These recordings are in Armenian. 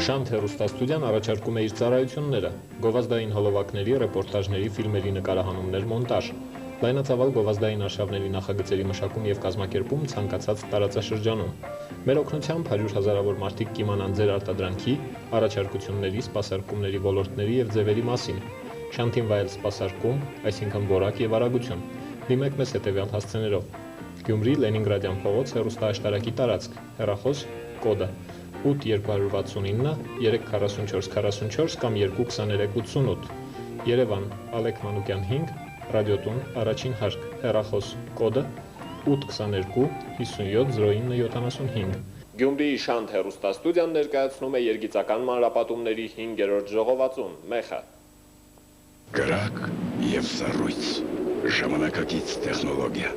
Շանթ հեռուստաստուդիան առաջարկում է իր ծառայությունները՝ գովազդային հոլովակների, ռեպորտաժների, ֆիլմերի նկարահանումներ, մոնտաժ, լայնածավալ գովազդային արշավների նախագծերի մշակում և կազմակերպում ցանկացած տարածաշրջանում։ Մեր օգնությամբ 100,000-ավոր մարդիկ կիմանան ձեր արտադրանքի, առաջարկությունների, սպասարկումների ոլորտների և ձևերի մասին։ Շանթին վայել սպասարկում, այսինքն որակ եւ արագություն։ Դիմեք մեզ հետևյալ հասցեներով. Գյումրի Լենինգրադյան փողոց հեռուստաաշտարակի տարածք, հեռախոս կոդը 8269 34444 կամ 22388, Երևան Ալեք Մանուկյան 5, Ռադիոտուն առաջին հարկ, հեռախոս կոդը 822 57 0975։ Գյումրիի Շանթ հեռուստաստուդիան ներկայացնում է երգիծական մանրապատումների 5-րդ ժողովածուն, մեխը։ Կրակ և սառույց, ժամանակակից տեխնոլոգիա,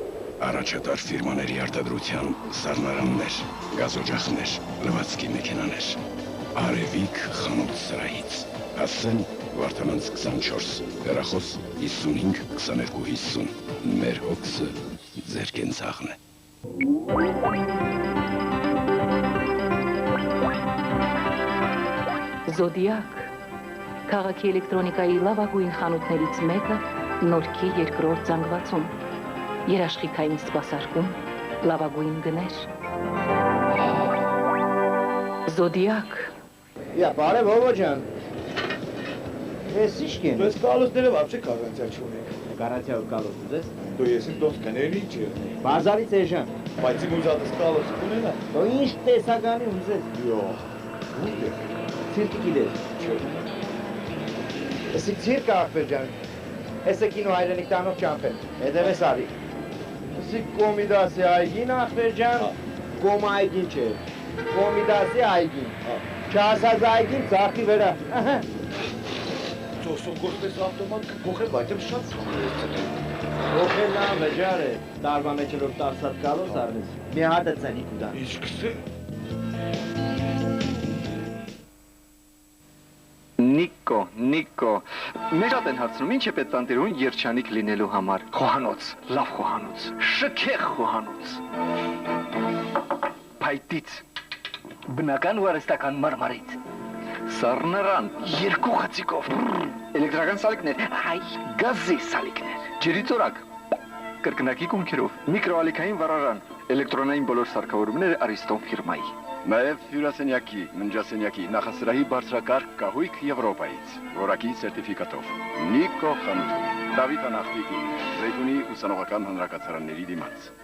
առաջատար ֆիրմաների արտադրության սառնարաններ, գազօջախներ, լվացքի մեքենաներ, Արևիկ խանութ սրահից, հասցեն Վարդանանց 24, հեռախոս 55 22 50, մեր հոգսը ձեր կենցաղն է։ Զոդիակ, քաղաքի էլեկտրոնիկայի լավագույն խանութներից մեկը, Նորքի երկրորդ զանգվածում, երաշխիքային սպասարկում, լավագույն գներ։ Զոդիակ։ Բարև Հովո ջան։ Ես իշքին։ Բայց կալոսները вообще կարանցիա չունենք։ Կարանցիա կալոս ուզես։ Դու ես դոս կների չէ։ Բազարից էժան։ Բայց իմ ուզածս կալոս կունենա։ Դու ինչ տեսականի ուզես։ Յոհ։ Ուղղ։ Ցիրկի գիտես։ Չէ։ Էսի ցիրկը ախպեր ջան։ Էսը կինո հայրենիք տանող ճամփեն։ Հետևես արի։ Էսի կոմիդասի այգին ախպեր ջան։ Կոմ այգին չէ։ Կոմիդասի այգին։ Չասած այգին ծախի վրա։ Ահա։ Ծոսով գործպես ավտոմատ կողե, բայց եմ շատ սոխել։ Ոխել լավ է ջար է։ Տարվա մեջ որ տարսած կալոս առնես։ Մի հատ է ցանիկ ուտան։ Ինչքսը։ Նիկո, մեր շատ են հարցնում, ինչ է պետք տանտերուն երջանիկ լինելու համար։ Խոհանոց, լավ խոհանոց, շքեղ խոհանոց։ Փայտից, բնական ու արհեստական մարմարից։ Սառնարան, 2 խցիկով, էլեկտրական սալիկներ, գազի սալիկներ, ջրի ծորակ, կրկնակի կոնքերով, միկրոալիքային վառարան, էլեկտրոնային բոլոր սարքավորումները Արիստոն ֆիրմայի։ Նաև հյուրասենյակի, ննջասենյակի, նախասրահի բարձրակարգ կահույք Եվրոպայից, որակի սերտիֆիկատով։ Նիկո խանութում, Դավիթ Անախտիկի, Զեյթունի ուսանողական հանրակացարանների դիմաց։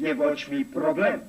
Եվ ոչ մի պրոբլեմ։